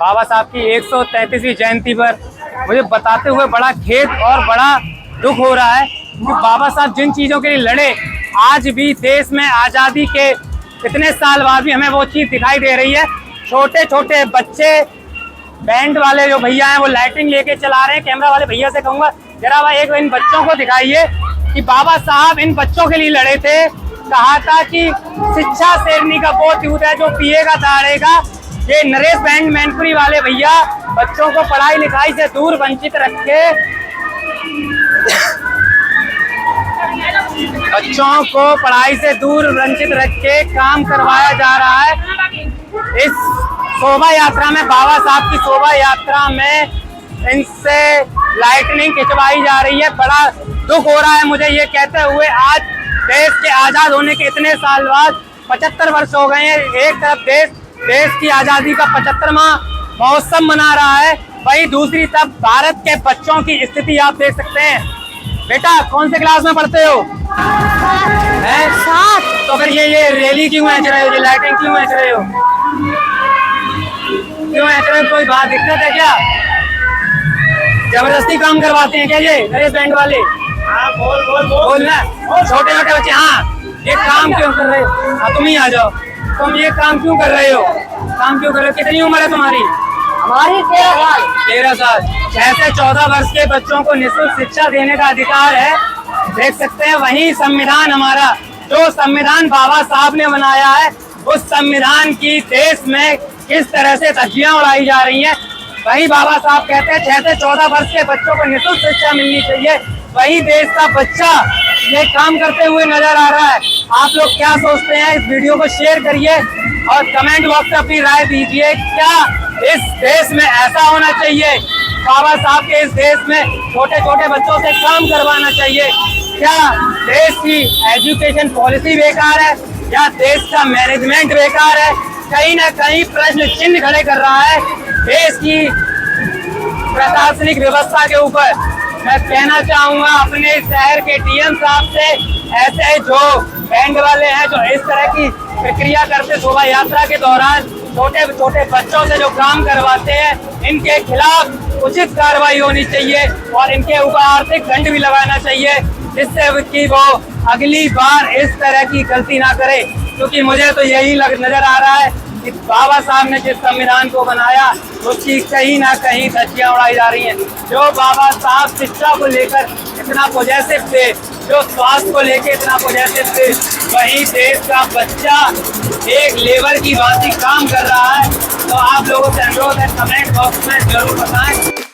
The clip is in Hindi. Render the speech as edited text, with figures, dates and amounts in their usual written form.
बाबा साहब की 133वीं जयंती पर मुझे बताते हुए बड़ा खेद और बड़ा दुख हो रहा है कि बाबा साहब जिन चीज़ों के लिए लड़े, आज भी देश में आज़ादी के इतने साल बाद भी हमें वो चीज़ दिखाई दे रही है। छोटे छोटे बच्चे, बैंड वाले जो भैया हैं वो लाइटिंग लेके चला रहे हैं। कैमरा वाले भैया से कहूँगा जरा भाई एक इन बच्चों को दिखाइए कि बाबा साहब इन बच्चों के लिए लड़े थे। कहा था कि शिक्षा शेरनी का वो दूध है जो पिएगा दाड़ेगा। ये नरेश बैंड मैनपुरी वाले भैया बच्चों को पढ़ाई लिखाई से दूर वंचित रखे, बच्चों को पढ़ाई से दूर वंचित रख के काम करवाया जा रहा है। इस शोभा यात्रा में, बाबा साहब की शोभा यात्रा में इनसे लाइटनिंग खिंचवाई जा रही है। बड़ा दुख हो रहा है मुझे ये कहते हुए। आज देश के आजाद होने के इतने साल बाद 75 वर्ष हो गए हैं। एक तरफ देश की आजादी का 75वां महोत्सव मना रहा है, वही दूसरी तरफ भारत के बच्चों की स्थिति आप देख सकते हैं। बेटा कौन से क्लास में पढ़ते हो? साथ। तो फिर ये रैली क्यों ऐच रहे हो, ये लाइटिंग क्यों ऐच रहे हो, क्यों ऐच रहे हो? कोई बात दिक्कत है क्या? जबरदस्ती काम करवाते हैं क्या ये नरेश बैंड वाले? हाँ बोल ना। छोटे छोटे बच्चे, हाँ ये काम क्यों कर रहे हो? हाँ तुम ही आ जाओ। तुम ये काम क्यों कर रहे हो? काम क्यों कर रहे हो? कितनी उम्र है तुम्हारी? हमारी 13 साल। 13 साल। 6 से 14 वर्ष के बच्चों को निःशुल्क शिक्षा देने का अधिकार है। देख सकते हैं वही संविधान हमारा, जो संविधान बाबा साहब ने बनाया है, उस संविधान की देश में किस तरह से धज्जियां उड़ाई जा रही हैं। वही बाबा साहब कहते हैं 6 से 14 वर्ष के बच्चों को निःशुल्क शिक्षा मिलनी चाहिए। वही देश का बच्चा ये काम करते हुए नजर आ रहा है। आप लोग क्या सोचते हैं? इस वीडियो को शेयर करिए और कमेंट बॉक्स में अपनी राय दीजिए। क्या इस देश में ऐसा होना चाहिए? बाबा साहब के इस देश में छोटे छोटे बच्चों से काम करवाना चाहिए? क्या देश की एजुकेशन पॉलिसी बेकार है या देश का मैनेजमेंट बेकार है? कहीं ना कहीं प्रश्न चिन्ह खड़े कर रहा है देश की प्रशासनिक व्यवस्था के ऊपर। मैं कहना चाहूंगा अपने शहर के डीएम साहब से, ऐसे जो बैंड वाले हैं जो इस तरह की प्रक्रिया करते शोभा यात्रा के दौरान छोटे छोटे बच्चों से जो काम करवाते हैं, इनके खिलाफ उचित कार्रवाई होनी चाहिए और इनके ऊपर आर्थिक दंड भी लगाना चाहिए, जिससे कि वो अगली बार इस तरह की गलती ना करे। क्योंकि मुझे तो यही नजर आ रहा है कि बाबा साहब ने जिस संविधान को बनाया उसकी कहीं ना कहीं धज्जियां उड़ाई जा रही हैं। जो बाबा साहब शिक्षा को लेकर इतना पॉजिटिव थे, जो स्वास्थ्य को लेकर इतना पॉजिटिव थे, वही देश का बच्चा एक लेबर की भांति काम कर रहा है। तो आप लोगों से अनुरोध है, कमेंट बॉक्स में जरूर बताएं।